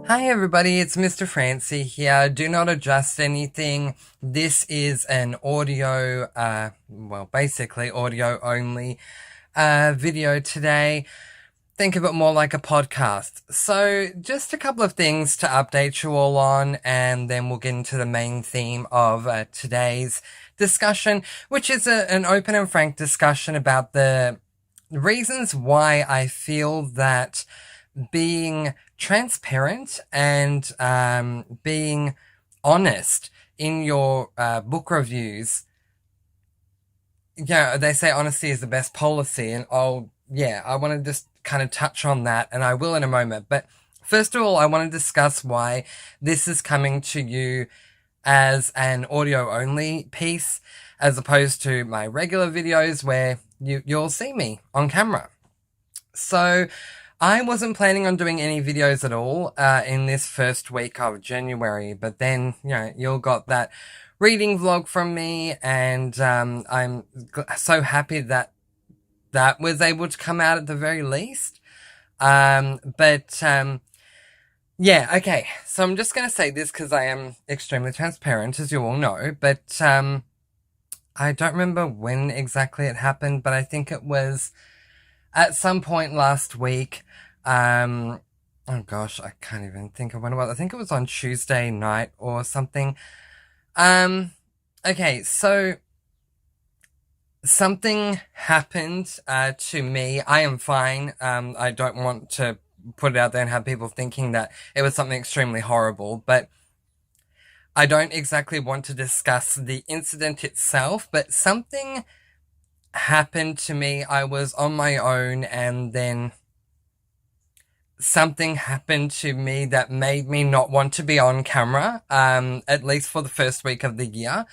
Hi everybody, it's Mr. Francy here. Do not adjust anything. This is an audio, basically audio only video today. Think of it more like a podcast. So just a couple of things to update you all on, and then we'll get into the main theme of today's discussion, which is an open and frank discussion about the reasons why I feel that being transparent and being honest in your book reviews. Yeah, they say honesty is the best policy, and I want to just kind of touch on that, and I will in a moment. But first of all, I want to discuss why this is coming to you as an audio only piece, as opposed to my regular videos where you'll see me on camera. So I wasn't planning on doing any videos at all in this first week of January, but then, you all got that reading vlog from me, and I'm so happy that that was able to come out at the very least. Yeah, okay, so I'm just going to say this because I am extremely transparent, as you all know, but I don't remember when exactly it happened, but I think it was at some point last week. Oh gosh, I can't even think of when it was. I think it was on Tuesday night or something. Okay, so something happened to me. I am fine. I don't want to put it out there and have people thinking that it was something extremely horrible, but I don't exactly want to discuss the incident itself, but something happened to me. I was on my own, and then something happened to me that made me not want to be on camera, at least for the first week of the year.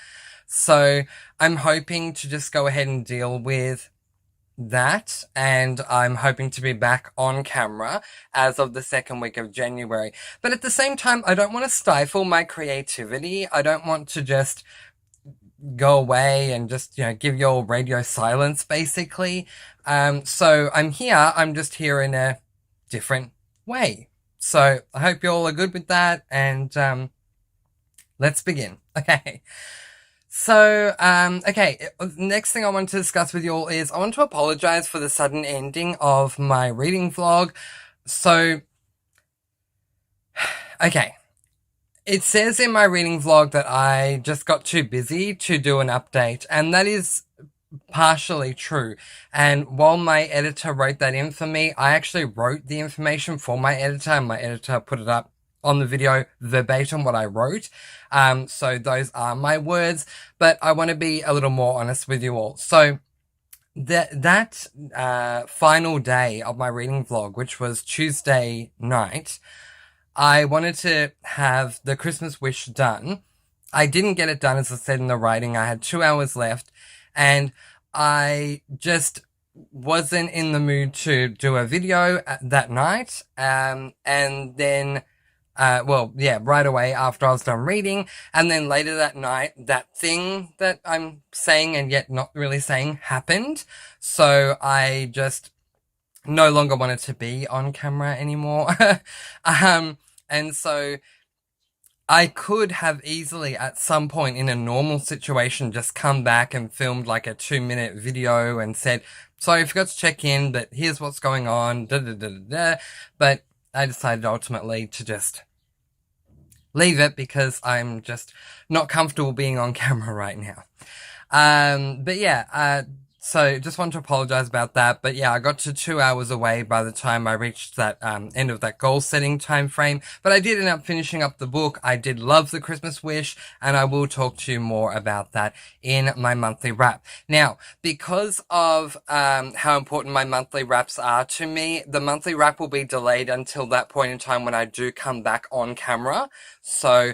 So I'm hoping to just go ahead and deal with that, and I'm hoping to be back on camera as of the second week of January. But at the same time, I don't want to stifle my creativity. I don't want to just go away and just, give you all radio silence, basically. So I'm here. I'm just here in a different way. So I hope you all are good with that, and let's begin. Okay. So, next thing I want to discuss with you all is I want to apologize for the sudden ending of my reading vlog. So, okay. It says in my reading vlog that I just got too busy to do an update, and that is partially true. And while my editor wrote that in for me, I actually wrote the information for my editor, and my editor put it up on the video verbatim what I wrote. So those are my words, but I want to be a little more honest with you all. So that final day of my reading vlog, which was Tuesday night, I wanted to have the Christmas wish done. I didn't get it done, as I said in the writing. I had 2 hours left, and I just wasn't in the mood to do a video that night. And then right away after I was done reading, and then later that night, that thing that I'm saying and yet not really saying happened. So I just no longer wanted to be on camera anymore. And so I could have easily at some point in a normal situation just come back and filmed like a 2-minute video and said, sorry, I forgot to check in, but here's what's going on, But I decided ultimately to just leave it because I'm just not comfortable being on camera right now. So just want to apologize about that. But yeah, I got to 2 hours away by the time I reached that end of that goal setting time frame. But I did end up finishing up the book. I did love The Christmas Wish, and I will talk to you more about that in my monthly wrap. Now, because of how important my monthly wraps are to me, the monthly wrap will be delayed until that point in time when I do come back on camera. So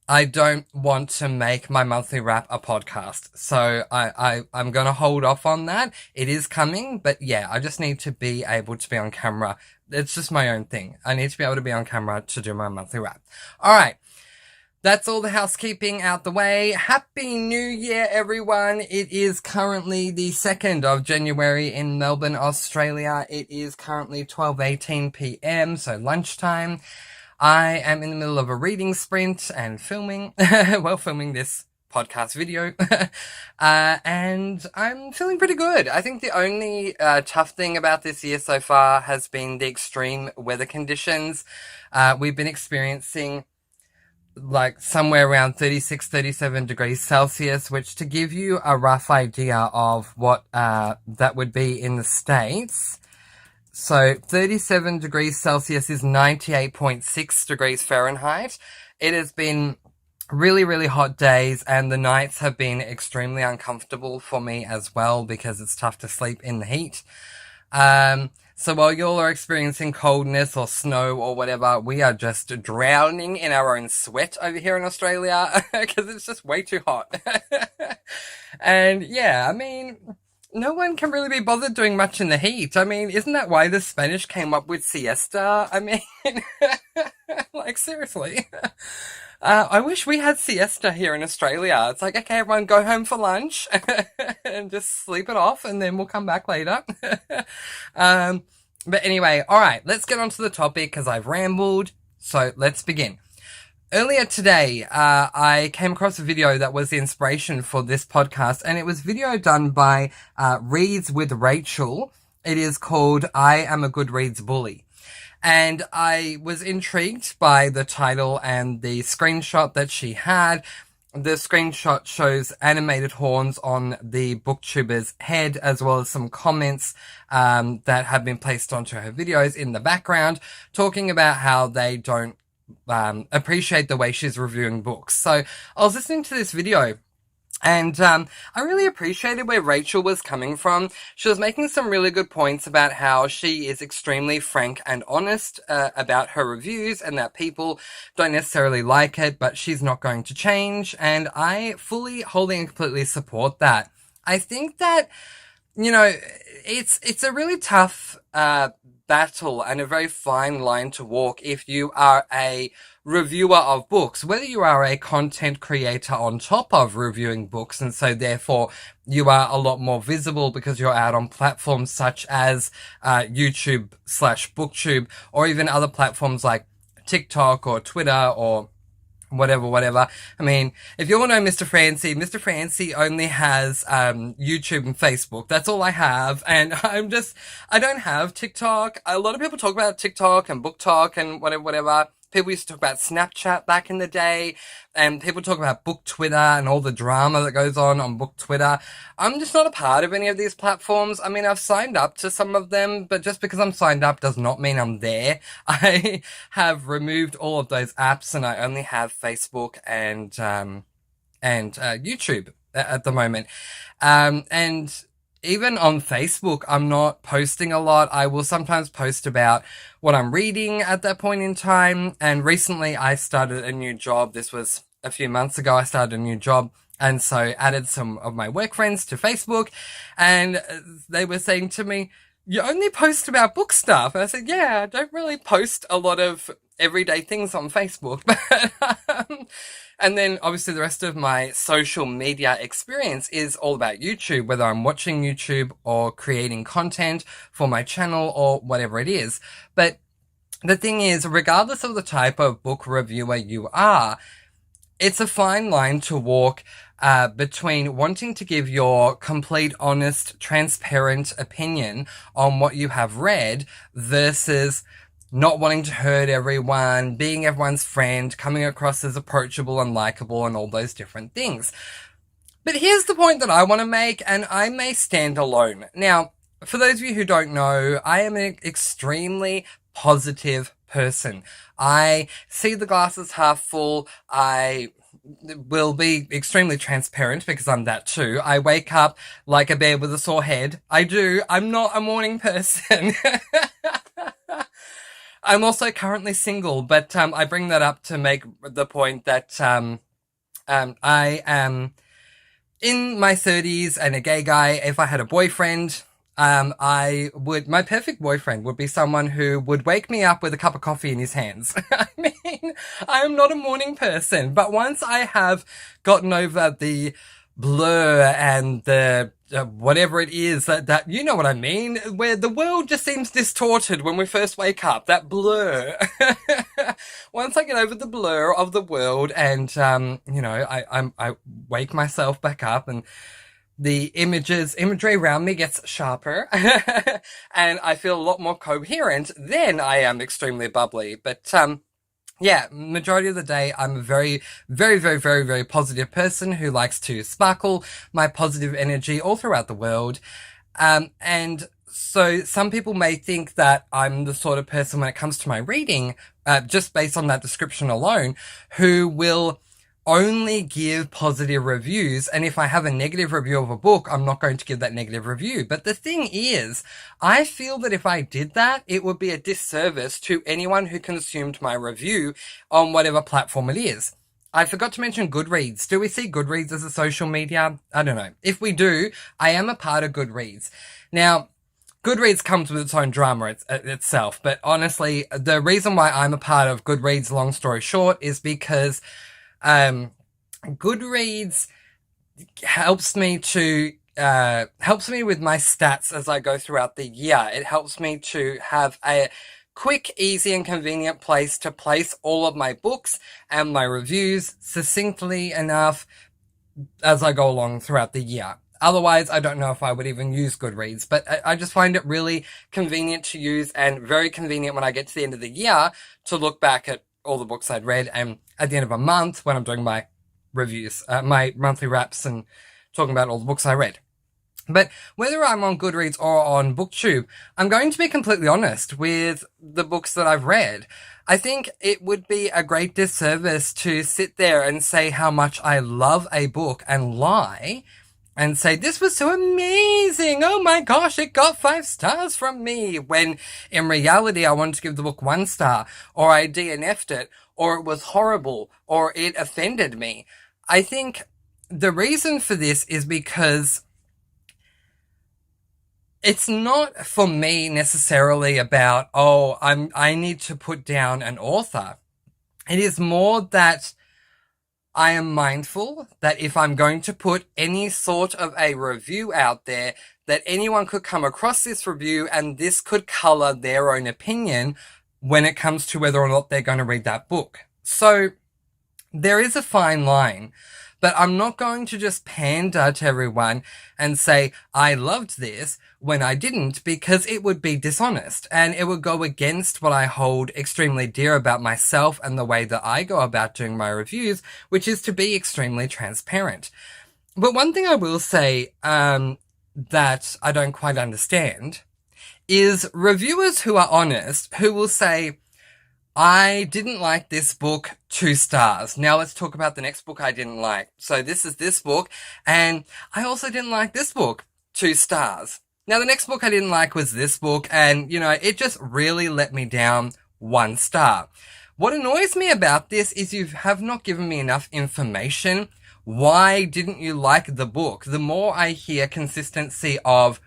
I don't want to make my monthly wrap a podcast. So I'm going to hold off on that. It is coming, but yeah, I just need to be able to be on camera. It's just my own thing. I need to be able to be on camera to do my monthly wrap. All right. That's all the housekeeping out the way. Happy New Year, everyone. It is currently the 2nd of January in Melbourne, Australia. It is currently 12:18 p.m, so lunchtime. I am in the middle of a reading sprint and filming, filming this podcast video, and I'm feeling pretty good. I think the only tough thing about this year so far has been the extreme weather conditions. We've been experiencing like somewhere around 36, 37 degrees Celsius, which, to give you a rough idea of what that would be in the States. So 37 degrees Celsius is 98.6 degrees Fahrenheit. It has been really, really hot days, and the nights have been extremely uncomfortable for me as well because it's tough to sleep in the heat. So while y'all are experiencing coldness or snow or whatever, we are just drowning in our own sweat over here in Australia because it's just way too hot. And yeah, I mean, no one can really be bothered doing much in the heat. I mean, isn't that why the Spanish came up with siesta? I mean, like, seriously. I wish we had siesta here in Australia. It's like, okay, everyone go home for lunch and just sleep it off, and then we'll come back later. But anyway, all right, let's get on to the topic because I've rambled. So let's begin. Earlier today, I came across a video that was the inspiration for this podcast, and it was a video done by Reads with Rachel. It is called I Am a Goodreads Bully. And I was intrigued by the title and the screenshot that she had. The screenshot shows animated horns on the booktuber's head, as well as some comments that have been placed onto her videos in the background, talking about how they don't appreciate the way she's reviewing books. So I was listening to this video, and I really appreciated where Rachel was coming from. She was making some really good points about how she is extremely frank and honest about her reviews, and that people don't necessarily like it, but she's not going to change. And I fully, wholly, and completely support that. I think that, you know, it's a really tough battle and a very fine line to walk if you are a reviewer of books, whether you are a content creator on top of reviewing books, and so therefore you are a lot more visible because you're out on platforms such as YouTube/BookTube, or even other platforms like TikTok or Twitter or whatever. I mean, if you all know Mr. Francy only has YouTube and Facebook. That's all I have, and I don't have TikTok. A lot of people talk about TikTok and Book Talk and whatever. People used to talk about Snapchat back in the day, and people talk about Book Twitter and all the drama that goes on Book Twitter. I'm just not a part of any of these platforms. I mean, I've signed up to some of them, but just because I'm signed up does not mean I'm there. I have removed all of those apps, and I only have Facebook and YouTube at the moment. And even on Facebook, I'm not posting a lot. I will sometimes post about what I'm reading at that point in time. And recently I started a new job. This was a few months ago. I started a new job, and so added some of my work friends to Facebook, and they were saying to me, you only post about book stuff. And I said, yeah, I don't really post a lot of everyday things on Facebook. But, and then obviously the rest of my social media experience is all about YouTube, whether I'm watching YouTube or creating content for my channel or whatever it is. But the thing is, regardless of the type of book reviewer you are, it's a fine line to walk between wanting to give your complete, honest, transparent opinion on what you have read versus not wanting to hurt everyone, being everyone's friend, coming across as approachable and likable, and all those different things. But here's the point that I want to make, and I may stand alone. Now, for those of you who don't know, I am an extremely positive person. I see the glass as half full. I will be extremely transparent because I'm that too. I wake up like a bear with a sore head. I do. I'm not a morning person. I'm also currently single, but I bring that up to make the point that I am in my 30s and a gay guy. If I had a boyfriend, my perfect boyfriend would be someone who would wake me up with a cup of coffee in his hands. I mean, I am not a morning person, but once I have gotten over the blur and the whatever it is that you know what I mean, where the world just seems distorted when we first wake up, that blur. Once I get over the blur of the world and I wake myself back up and the imagery around me gets sharper and I feel a lot more coherent, then I am extremely bubbly. But yeah, majority of the day, I'm a very, very, very, very, very positive person who likes to sparkle my positive energy all throughout the world. And so some people may think that I'm the sort of person when it comes to my reading, just based on that description alone, who will only give positive reviews. And if I have a negative review of a book, I'm not going to give that negative review. But the thing is, I feel that if I did that, it would be a disservice to anyone who consumed my review on whatever platform it is. I forgot to mention Goodreads. Do we see Goodreads as a social media? I don't know. If we do, I am a part of Goodreads. Now, Goodreads comes with its own drama itself, but honestly, the reason why I'm a part of Goodreads, long story short, is because Goodreads helps me with my stats as I go throughout the year. It helps me to have a quick, easy, and convenient place to place all of my books and my reviews succinctly enough as I go along throughout the year. Otherwise, I don't know if I would even use Goodreads, but I just find it really convenient to use and very convenient when I get to the end of the year to look back at all the books I'd read, and at the end of a month when I'm doing my reviews, my monthly wraps and talking about all the books I read. But whether I'm on Goodreads or on BookTube, I'm going to be completely honest with the books that I've read. I think it would be a great disservice to sit there and say how much I love a book and lie and say, this was so amazing. Oh my gosh, it got 5 stars from me. When in reality, I wanted to give the book 1 star, or I DNF'd it, or it was horrible, or it offended me. I think the reason for this is because it's not for me necessarily about, I need to put down an author. It is more that I am mindful that if I'm going to put any sort of a review out there, that anyone could come across this review and this could color their own opinion when it comes to whether or not they're going to read that book. So there is a fine line, but I'm not going to just pander to everyone and say, I loved this when I didn't, because it would be dishonest and it would go against what I hold extremely dear about myself and the way that I go about doing my reviews, which is to be extremely transparent. But one thing I will say, that I don't quite understand is reviewers who are honest, who will say, I didn't like this book, 2 stars. Now let's talk about the next book I didn't like. So this is this book, and I also didn't like this book, 2 stars. Now the next book I didn't like was this book, and it just really let me down, 1 star. What annoys me about this is you have not given me enough information. Why didn't you like the book? The more I hear consistency of,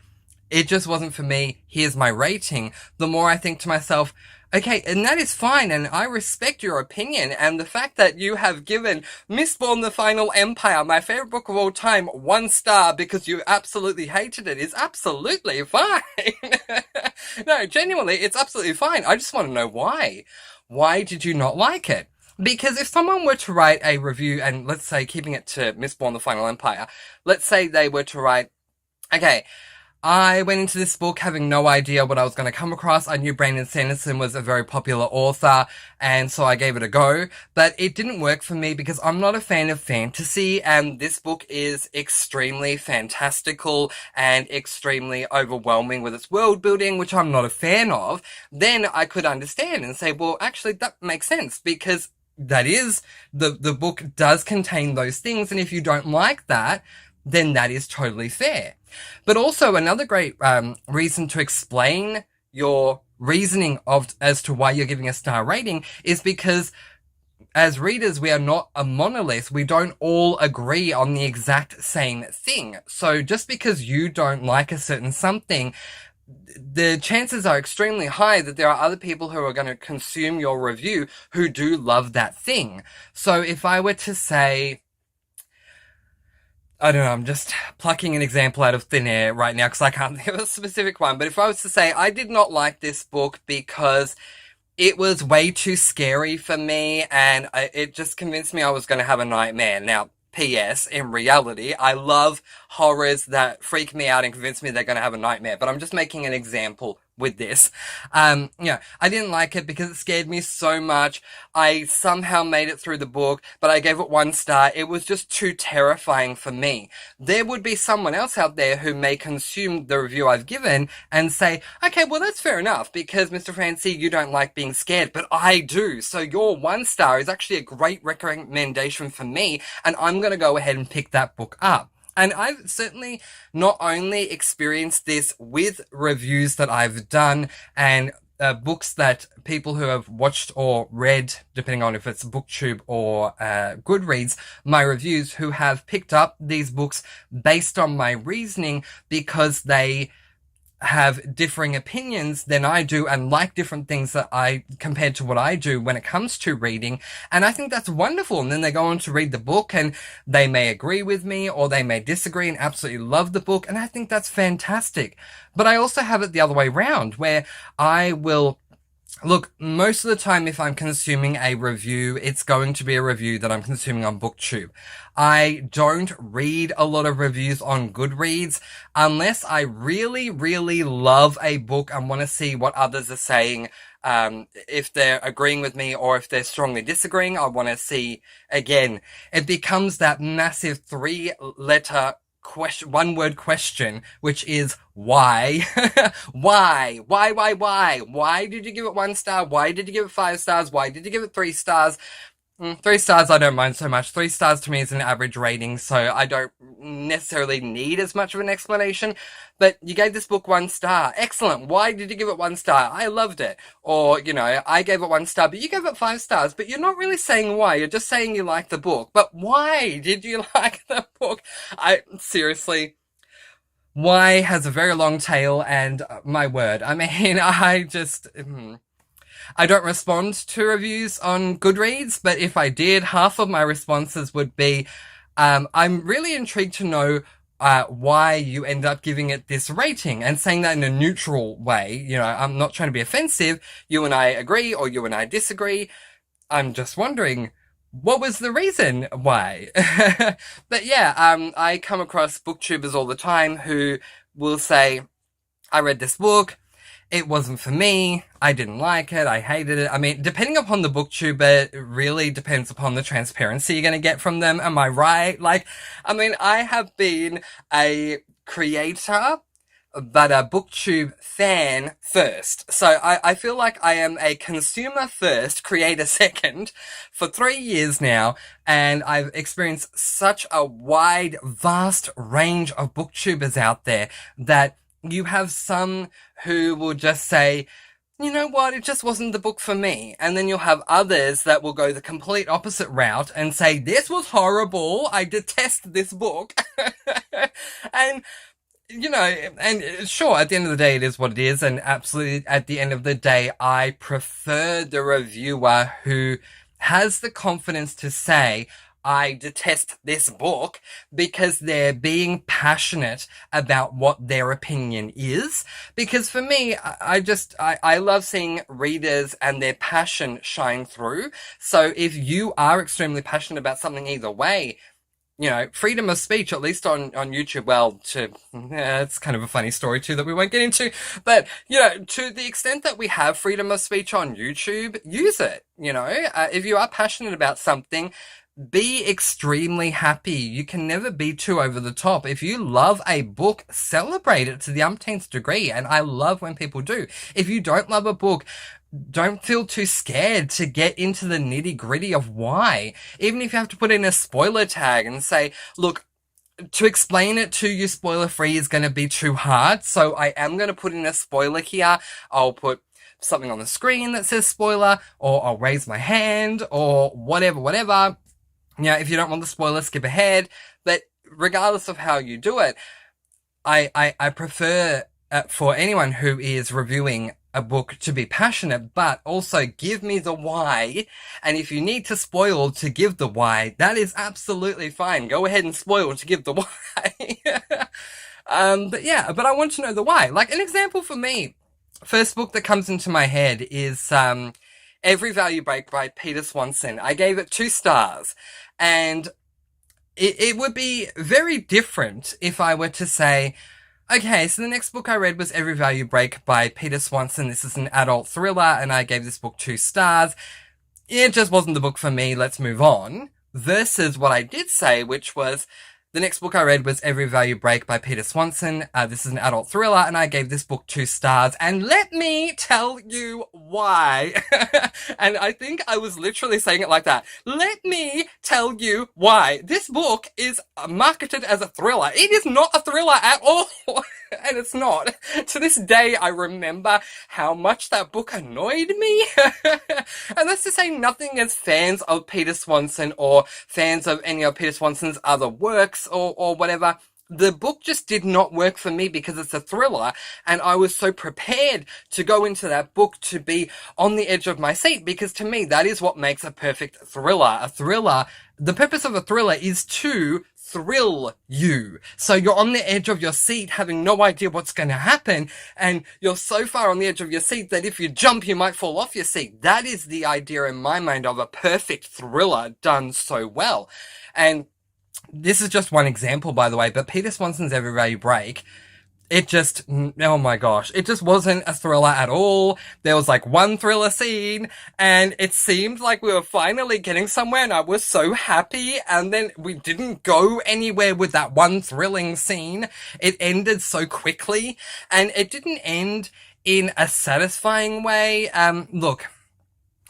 it just wasn't for me, here's my rating, the more I think to myself, okay, and that is fine, and I respect your opinion, and the fact that you have given Mistborn the Final Empire, my favorite book of all time, 1 star because you absolutely hated it is absolutely fine. No, genuinely, it's absolutely fine. I just want to know why. Why did you not like it? Because if someone were to write a review, and let's say, keeping it to Mistborn the Final Empire, let's say they were to write, okay, I went into this book having no idea what I was going to come across. I knew Brandon Sanderson was a very popular author, and so I gave it a go. But it didn't work for me because I'm not a fan of fantasy, and this book is extremely fantastical and extremely overwhelming with its world building, which I'm not a fan of. Then I could understand and say, well, actually, that makes sense because that is, the book does contain those things, and if you don't like that, then that is totally fair. But also another great reason to explain your reasoning as to why you're giving a star rating is because as readers, we are not a monolith. We don't all agree on the exact same thing. So just because you don't like a certain something, the chances are extremely high that there are other people who are going to consume your review who do love that thing. So if I were to say, I don't know, I'm just plucking an example out of thin air right now because I can't think of a specific one. But if I was to say I did not like this book because it was way too scary for me, and it just convinced me I was going to have a nightmare. Now, P.S. In reality, I love horrors that freak me out and convince me they're going to have a nightmare. But I'm just making an example with this. I didn't like it because it scared me so much. I somehow made it through the book, but I gave it 1 star. It was just too terrifying for me. There would be someone else out there who may consume the review I've given and say, okay, well, that's fair enough because Mr. Francy, you don't like being scared, but I do. So your 1 star is actually a great recommendation for me, and I'm going to go ahead and pick that book up. And I've certainly not only experienced this with reviews that I've done and books that people who have watched or read, depending on if it's BookTube or Goodreads, my reviews, who have picked up these books based on my reasoning because they have differing opinions than I do and like different things that I compared to what I do when it comes to reading. And I think that's wonderful. And then they go on to read the book and they may agree with me or they may disagree and absolutely love the book. And I think that's fantastic. But I also have it the other way around where I will look, most of the time if I'm consuming a review, it's going to be a review that I'm consuming on BookTube. I don't read a lot of reviews on Goodreads unless I really, really love a book and want to see what others are saying. If they're agreeing with me or if they're strongly disagreeing, I want to see, again, it becomes that massive 3-letter question, 1-word question, which is why? Why did you give it 1 star? Why did you give it 5 stars? Why did you give it 3 stars? 3 stars I don't mind so much. 3 stars to me is an average rating, so I don't necessarily need as much of an explanation. But you gave this book 1 star. Excellent. Why did you give it 1 star? I loved it. Or, I gave it 1 star, but you gave it 5 stars. But you're not really saying why. You're just saying you like the book. But why did you like the book? Seriously, why has a very long tail, and my word. I mean, I don't respond to reviews on Goodreads, but if I did, half of my responses would be, I'm really intrigued to know why you end up giving it this rating, and saying that in a neutral way. I'm not trying to be offensive. You and I agree or you and I disagree. I'm just wondering, what was the reason why? But yeah, I come across booktubers all the time who will say, I read this book, it wasn't for me, I didn't like it, I hated it. I mean, depending upon the booktuber, it really depends upon the transparency you're going to get from them. Am I right? I have been a creator, but a booktube fan first. So I feel like I am a consumer first, creator second for 3 years now, and I've experienced such a wide, vast range of booktubers out there that you have some who will just say, you know what, it just wasn't the book for me. And then you'll have others that will go the complete opposite route and say, this was horrible, I detest this book. And, and sure, at the end of the day, it is what it is. And absolutely, at the end of the day, I prefer the reviewer who has the confidence to say, I detest this book, because they're being passionate about what their opinion is. Because for me, I love seeing readers and their passion shine through. So if you are extremely passionate about something either way, freedom of speech, at least on YouTube, it's kind of a funny story too that we won't get into, but, to the extent that we have freedom of speech on YouTube, use it, if you are passionate about something, be extremely happy. You can never be too over the top. If you love a book, celebrate it to the umpteenth degree. And I love when people do. If you don't love a book, don't feel too scared to get into the nitty gritty of why. Even if you have to put in a spoiler tag and say, look, to explain it to you spoiler free is going to be too hard. So I am going to put in a spoiler here. I'll put something on the screen that says spoiler, or I'll raise my hand, or whatever. If you don't want the spoiler, skip ahead. But regardless of how you do it, I prefer for anyone who is reviewing a book to be passionate, but also give me the why. And if you need to spoil to give the why, that is absolutely fine. Go ahead and spoil to give the why. But yeah, but I want to know the why. Like an example for me, first book that comes into my head is Every Value Break by Peter Swanson. I gave it 2 stars, and it would be very different if I were to say, okay, so the next book I read was Every Value Break by Peter Swanson. This is an adult thriller, and I gave this book 2 stars. It just wasn't the book for me. Let's move on. Versus what I did say, which was the next book I read was Every Value Break by Peter Swanson. This is an adult thriller, and I gave this book 2 stars. And let me tell you why. And I think I was literally saying it like that. Let me tell you why. This book is marketed as a thriller. It is not a thriller at all. And it's not. To this day, I remember how much that book annoyed me. And that's to say nothing as fans of Peter Swanson or fans of any of Peter Swanson's other works or whatever. The book just did not work for me because it's a thriller, and I was so prepared to go into that book to be on the edge of my seat, because to me, that is what makes a perfect thriller. A thriller, the purpose of a thriller is to thrill you. So you're on the edge of your seat having no idea what's going to happen, and you're so far on the edge of your seat that if you jump, you might fall off your seat. That is the idea in my mind of a perfect thriller done so well. And this is just one example, by the way, but Peter Swanson's Every Value Break, it just, oh my gosh, it just wasn't a thriller at all. There was like one thriller scene, and it seemed like we were finally getting somewhere, and I was so happy, and then we didn't go anywhere with that one thrilling scene. It ended so quickly, and it didn't end in a satisfying way. Look,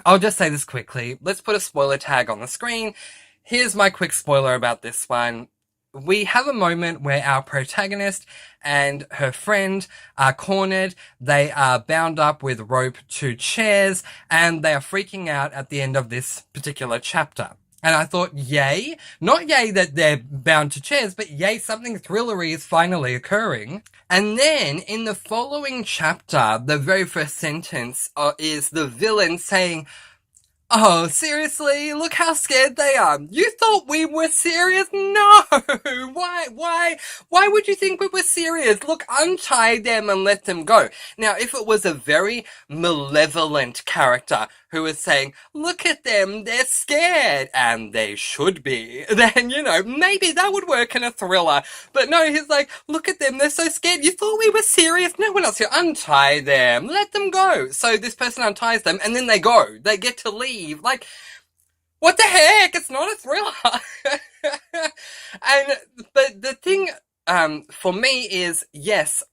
I'll just say this quickly. Let's put a spoiler tag on the screen. Here's my quick spoiler about this one. We have a moment where our protagonist and her friend are cornered. They are bound up with rope to chairs, and they are freaking out at the end of this particular chapter. And I thought, yay. Not yay that they're bound to chairs, but yay, something thrillery is finally occurring. And then, in the following chapter, the very first sentence is the villain saying, "Oh, seriously? Look how scared they are. You thought we were serious? No! Why would you think we were serious? Look, untie them and let them go." Now, if it was a very malevolent character who was saying, "Look at them, they're scared, and they should be," then, maybe that would work in a thriller. But no, he's like, "Look at them, they're so scared. You thought we were serious? No one else here. Untie them. Let them go." So this person unties them, and then they go. They get to leave. Like, what the heck? It's not a thriller. But the thing, for me is, yes,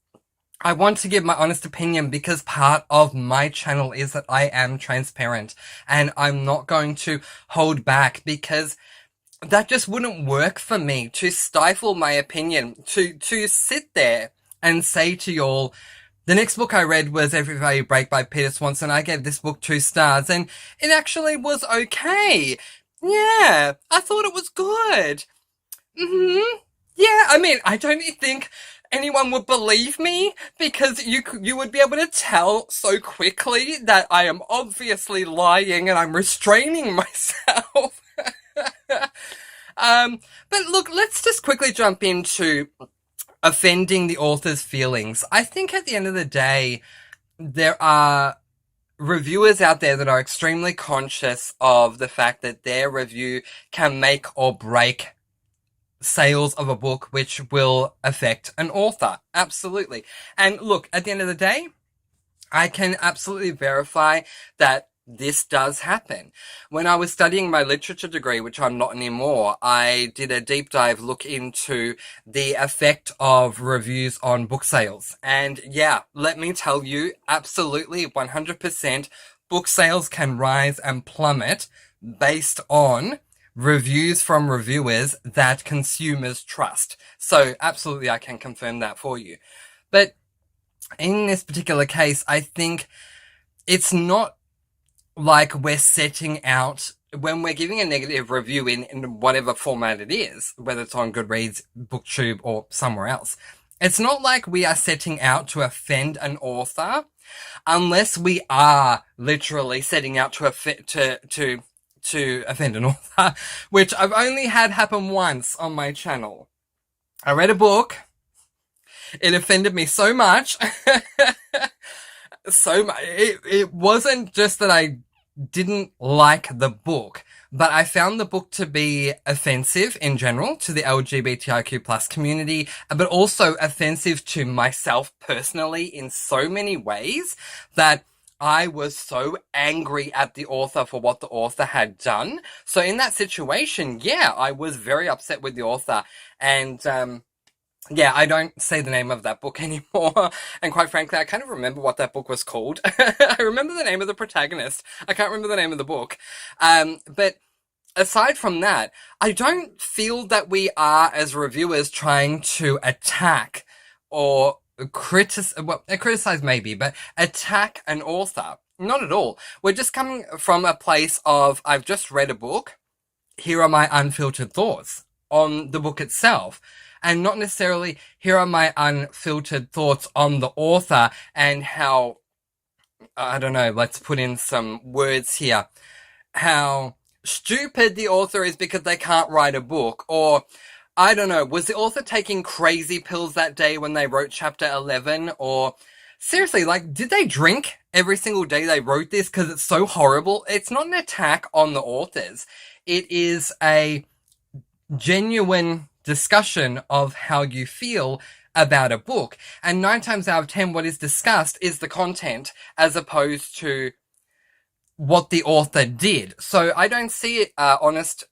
I want to give my honest opinion, because part of my channel is that I am transparent, and I'm not going to hold back, because that just wouldn't work for me to stifle my opinion, to sit there and say to y'all, the next book I read was Every Value Break by Peter Swanson. I gave this book 2 stars, and it actually was okay. Yeah, I thought it was good. Yeah, I mean, I don't think anyone would believe me, because you would be able to tell so quickly that I am obviously lying and I'm restraining myself. But look, let's just quickly jump into offending the author's feelings. I think at the end of the day, there are reviewers out there that are extremely conscious of the fact that their review can make or break sales of a book, which will affect an author. Absolutely. And look, at the end of the day, I can absolutely verify that this does happen. When I was studying my literature degree, which I'm not anymore, I did a deep dive look into the effect of reviews on book sales. And yeah, let me tell you, absolutely 100% book sales can rise and plummet based on reviews from reviewers that consumers trust. So absolutely, I can confirm that for you. But in this particular case, I think it's not like we're setting out, when we're giving a negative review in whatever format it is, whether it's on Goodreads, BookTube, or somewhere else, it's not like we are setting out to offend an author. unless we are literally setting out to offend an author, which I've only had happen once on my channel. I read a book. It offended me so much. So much. It wasn't just that I didn't like the book, but I found the book to be offensive in general to the LGBTIQ plus community, but also offensive to myself personally in so many ways that I was so angry at the author for what the author had done. So in that situation, yeah, I was very upset with the author. And, yeah, I don't say the name of that book anymore. And quite frankly, I kind of remember what that book was called. I remember the name of the protagonist. I can't remember the name of the book. But aside from that, I don't feel that we are, as reviewers, trying to attack or criticize maybe, but attack an author. Not at all. We're just coming from a place of, I've just read a book. Here are my unfiltered thoughts on the book itself. And not necessarily, here are my unfiltered thoughts on the author and how, I don't know, let's put in some words here, how stupid the author is because they can't write a book, or, I don't know, was the author taking crazy pills that day when they wrote chapter 11, or, seriously, like, did they drink every single day they wrote this because it's so horrible? It's not an attack on the authors. It is a genuine discussion of how you feel about a book. And 9 times out of 10, what is discussed is the content as opposed to what the author did. So I don't see honest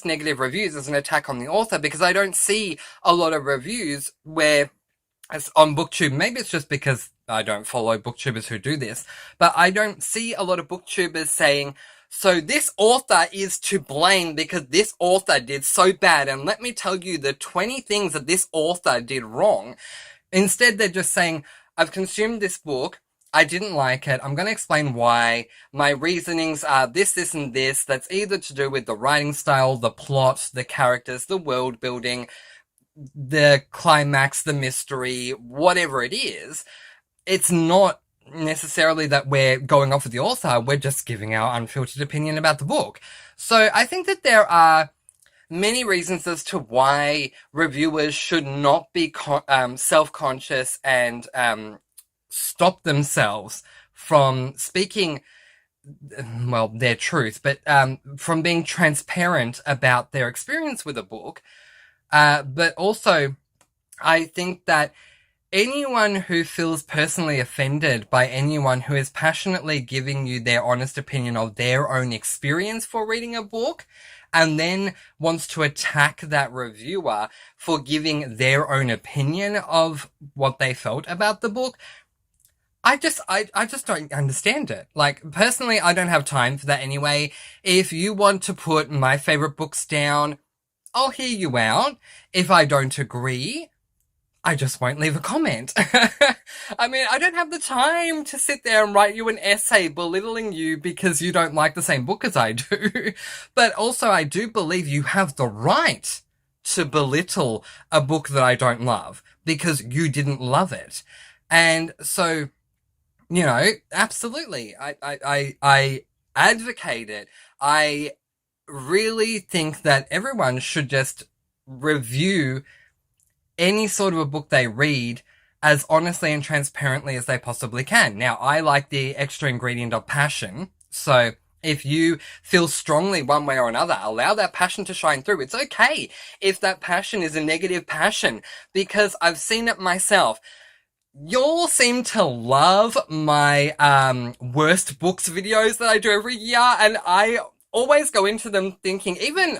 negative reviews as an attack on the author, because I don't see a lot of reviews where, as on BookTube, maybe it's just because I don't follow booktubers who do this, but I don't see a lot of booktubers saying, so this author is to blame because this author did so bad, and let me tell you the 20 things that this author did wrong. Instead, they're just saying, I've consumed this book, I didn't like it, I'm going to explain why, my reasonings are this, this, and this, that's either to do with the writing style, the plot, the characters, the world building, the climax, the mystery, whatever it is. It's not necessarily that we're going off with the author, we're just giving our unfiltered opinion about the book. So I think that there are many reasons as to why reviewers should not be self-conscious and stop themselves from speaking, well, their truth, but from being transparent about their experience with a book. But also, I think that anyone who feels personally offended by anyone who is passionately giving you their honest opinion of their own experience for reading a book, and then wants to attack that reviewer for giving their own opinion of what they felt about the book, I just don't understand it. Like, personally, I don't have time for that anyway. If you want to put my favorite books down, I'll hear you out. If I don't agree, I just won't leave a comment. I mean, I don't have the time to sit there and write you an essay belittling you because you don't like the same book as I do. But also, I do believe you have the right to belittle a book that I don't love because you didn't love it. And so, you know, absolutely, I advocate it. I really think that everyone should just review any sort of a book they read as honestly and transparently as they possibly can. Now, I like the extra ingredient of passion, so if you feel strongly one way or another, allow that passion to shine through. It's okay if that passion is a negative passion, because I've seen it myself. Y'all seem to love my worst books videos that I do every year, and I always go into them thinking, even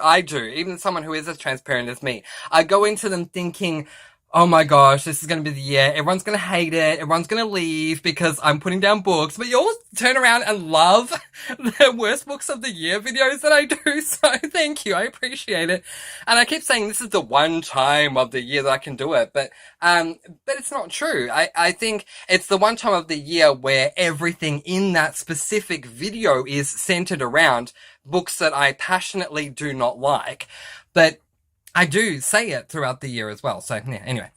someone who is as transparent as me, I go into them thinking, oh my gosh, this is going to be the year, everyone's going to hate it, everyone's going to leave because I'm putting down books, but you all turn around and love the worst books of the year videos that I do, so thank you, I appreciate it. And I keep saying this is the one time of the year that I can do it, but it's not true. I think it's the one time of the year where everything in that specific video is centered around books that I passionately do not like. But I do say it throughout the year as well. So, yeah, anyway.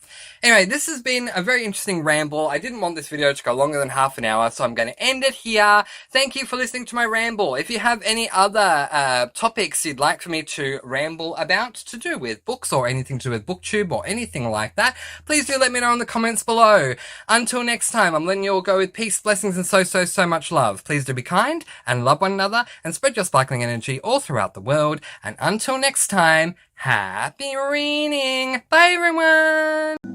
Anyway, this has been a very interesting ramble. I didn't want this video to go longer than half an hour, so I'm going to end it here. Thank you for listening to my ramble. If you have any other topics you'd like for me to ramble about to do with books or anything to do with BookTube or anything like that, please do let me know in the comments below. Until next time, I'm letting you all go with peace, blessings, and so much love. Please do be kind and love one another and spread your sparkling energy all throughout the world. And until next time, happy reading! Bye everyone!